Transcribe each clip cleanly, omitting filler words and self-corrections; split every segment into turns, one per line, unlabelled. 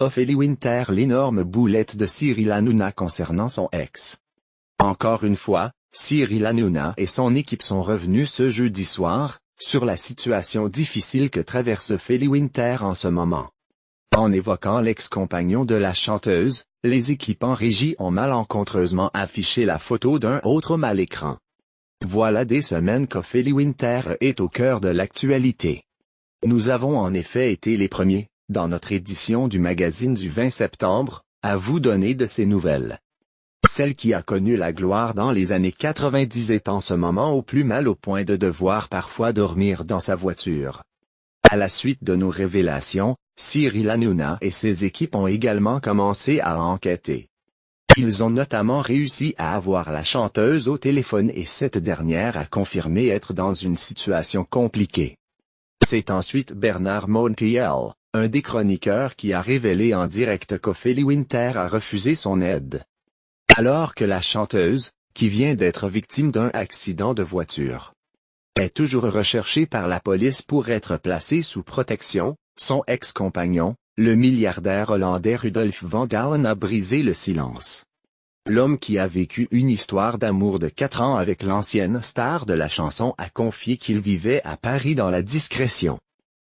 Ophélie Winter l'énorme boulette de Cyril Hanouna concernant son ex. Encore une fois, Cyril Hanouna et son équipe sont revenus ce jeudi soir, sur la situation difficile que traverse Ophélie Winter en ce moment. En évoquant l'ex-compagnon de la chanteuse, les équipes en régie ont malencontreusement affiché la photo d'un autre homme à l'écran. Voilà des semaines qu'Ophélie Winter est au cœur de l'actualité. Nous avons en effet été les premiers, dans notre édition du magazine du 20 septembre, à vous donner de ces nouvelles. Celle qui a connu la gloire dans les années 90 est en ce moment au plus mal au point de devoir parfois dormir dans sa voiture. À la suite de nos révélations, Cyril Hanouna et ses équipes ont également commencé à enquêter. Ils ont notamment réussi à avoir la chanteuse au téléphone et cette dernière a confirmé être dans une situation compliquée. C'est ensuite Bernard Montiel, un des chroniqueurs qui a révélé en direct qu'Ophélie Winter a refusé son aide. Alors que la chanteuse, qui vient d'être victime d'un accident de voiture, est toujours recherchée par la police pour être placée sous protection, son ex-compagnon, le milliardaire hollandais Rudolf van Dalen a brisé le silence. L'homme qui a vécu une histoire d'amour de 4 ans avec l'ancienne star de la chanson a confié qu'il vivait à Paris dans la discrétion.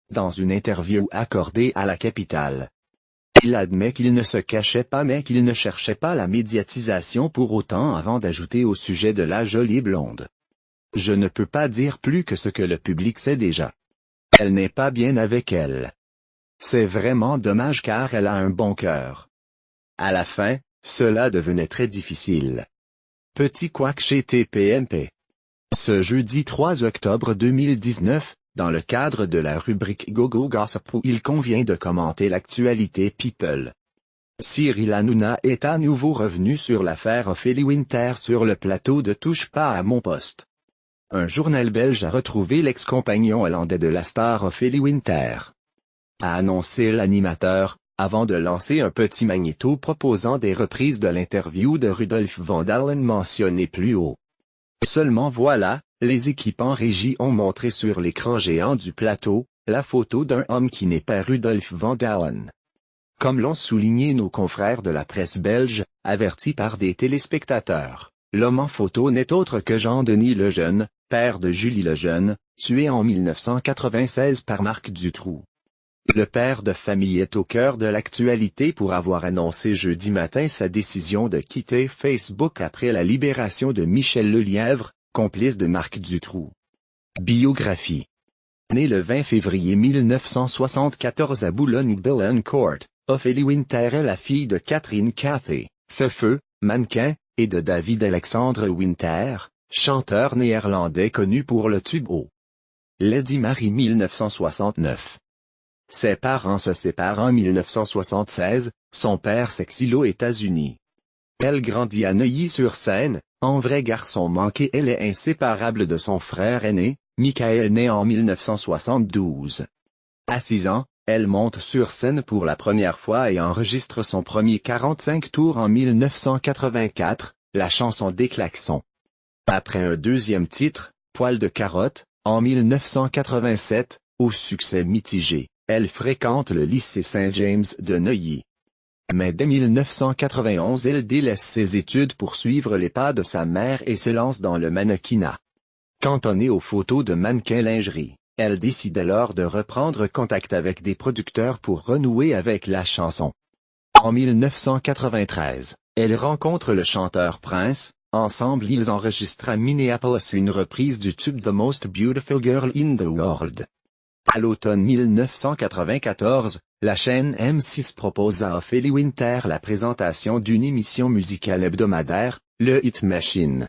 Dans une interview accordée à la capitale, il admet qu'il ne se cachait pas mais qu'il ne cherchait pas la médiatisation pour autant avant d'ajouter au sujet de la jolie blonde. Je ne peux pas dire plus que ce que le public sait déjà. Elle n'est pas bien avec elle. C'est vraiment dommage car elle a un bon cœur. À la fin, cela devenait très difficile. Petit couac chez TPMP. Ce jeudi 3 octobre 2019, dans le cadre de la rubrique Gogo Gossip où il convient de commenter l'actualité People, Cyril Hanouna est à nouveau revenu sur l'affaire Ophélie Winter sur le plateau de Touche pas à mon poste. Un journal belge a retrouvé l'ex-compagnon hollandais de la star Ophélie Winter, a annoncé l'animateur, avant de lancer un petit magnéto proposant des reprises de l'interview de Rudolf van Dalen mentionné plus haut. Seulement voilà, les équipes en régie ont montré sur l'écran géant du plateau, la photo d'un homme qui n'est pas Rudolf van Dalen. Comme l'ont souligné nos confrères de la presse belge, avertis par des téléspectateurs, l'homme en photo n'est autre que Jean-Denis Lejeune, père de Julie Lejeune, tué en 1996 par Marc Dutroux. Le père de famille est au cœur de l'actualité pour avoir annoncé jeudi matin sa décision de quitter Facebook après la libération de Michel Lelièvre, complice de Marc Dutroux. Biographie. Née le 20 février 1974 à Boulogne-Billancourt, Ophélie Winter est la fille de Catherine Cathy, Feufeu, mannequin, et de David Alexandre Winter, chanteur néerlandais connu pour le tube O. Lady Mary 1969. Ses parents se séparent en 1976, son père s'exile aux États-Unis. Elle grandit à Neuilly-sur-Seine, en vrai garçon manqué elle est inséparable de son frère aîné, Michael né en 1972. À 6 ans, elle monte sur scène pour la première fois et enregistre son premier 45 tours en 1984, la chanson des klaxons. Après un deuxième titre, Poil de carotte, en 1987, au succès mitigé, elle fréquente le lycée Saint-James de Neuilly. Mais dès 1991 elle délaisse ses études pour suivre les pas de sa mère et se lance dans le mannequinat. Cantonnée aux photos de mannequins lingerie, elle décide alors de reprendre contact avec des producteurs pour renouer avec la chanson. En 1993, elle rencontre le chanteur Prince, ensemble ils enregistrent à Minneapolis une reprise du tube The Most Beautiful Girl in the World. À l'automne 1994, la chaîne M6 propose à Ophélie Winter la présentation d'une émission musicale hebdomadaire, le Hit Machine.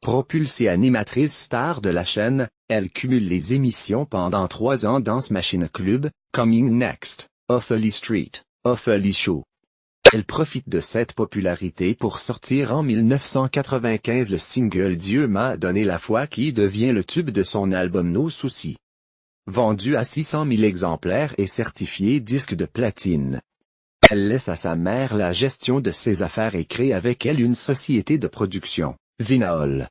Propulsée animatrice star de la chaîne, elle cumule les émissions pendant 3 ans dans ce Machine Club, Coming Next, Ophélie Street, Ophélie Show. Elle profite de cette popularité pour sortir en 1995 le single Dieu m'a donné la foi qui devient le tube de son album Nos soucis. Vendu à 600 000 exemplaires et certifié disque de platine. Elle laisse à sa mère la gestion de ses affaires et crée avec elle une société de production, Vinaol.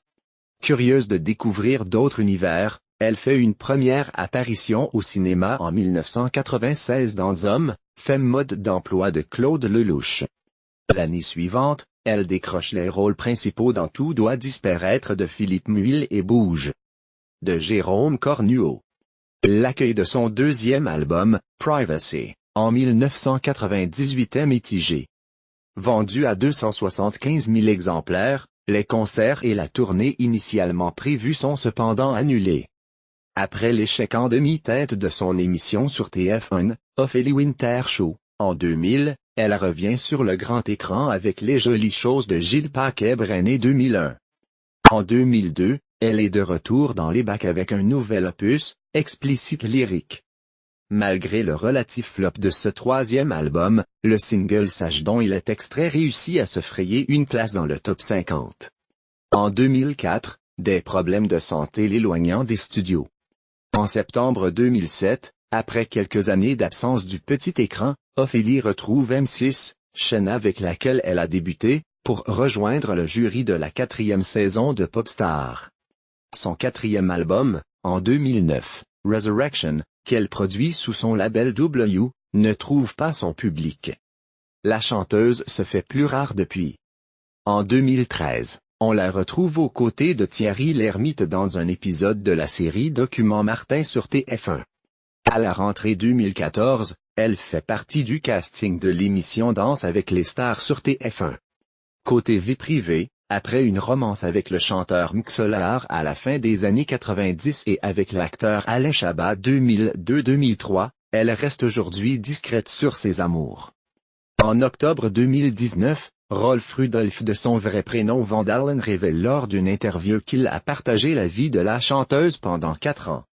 Curieuse de découvrir d'autres univers, elle fait une première apparition au cinéma en 1996 dans Homme, femme mode d'emploi de Claude Lelouch. L'année suivante, elle décroche les rôles principaux dans Tout doit disparaître de Philippe Muil et Bouge de Jérôme Cornuau. L'accueil de son deuxième album, Privacy, en 1998 est mitigé. Vendu à 275 000 exemplaires, les concerts et la tournée initialement prévus sont cependant annulés. Après l'échec en demi-teinte de son émission sur TF1, Ophélie Winter Show, en 2000, elle revient sur le grand écran avec Les Jolies Choses de Gilles Paquet-Brené 2001. En 2002, elle est de retour dans les bacs avec un nouvel opus, Explicite Lyrique. Malgré le relatif flop de ce troisième album, le single Sache dont il est extrait réussit à se frayer une place dans le top 50. En 2004, des problèmes de santé l'éloignant des studios. En septembre 2007, après quelques années d'absence du petit écran, Ophélie retrouve M6, chaîne avec laquelle elle a débuté, pour rejoindre le jury de la 4e saison de Popstar. Son 4e album, en 2009, Resurrection, qu'elle produit sous son label W, ne trouve pas son public. La chanteuse se fait plus rare depuis. En 2013, on la retrouve aux côtés de Thierry Lhermitte dans un épisode de la série Document Martin sur TF1. À la rentrée 2014, elle fait partie du casting de l'émission Danse avec les stars sur TF1. Côté vie privée, après une romance avec le chanteur Mxollar à la fin des années 90 et avec l'acteur Alain Chabat 2002-2003, elle reste aujourd'hui discrète sur ses amours. En octobre 2019, Rolf Rudolph de son vrai prénom Van Dalen révèle lors d'une interview qu'il a partagé la vie de la chanteuse pendant 4 ans.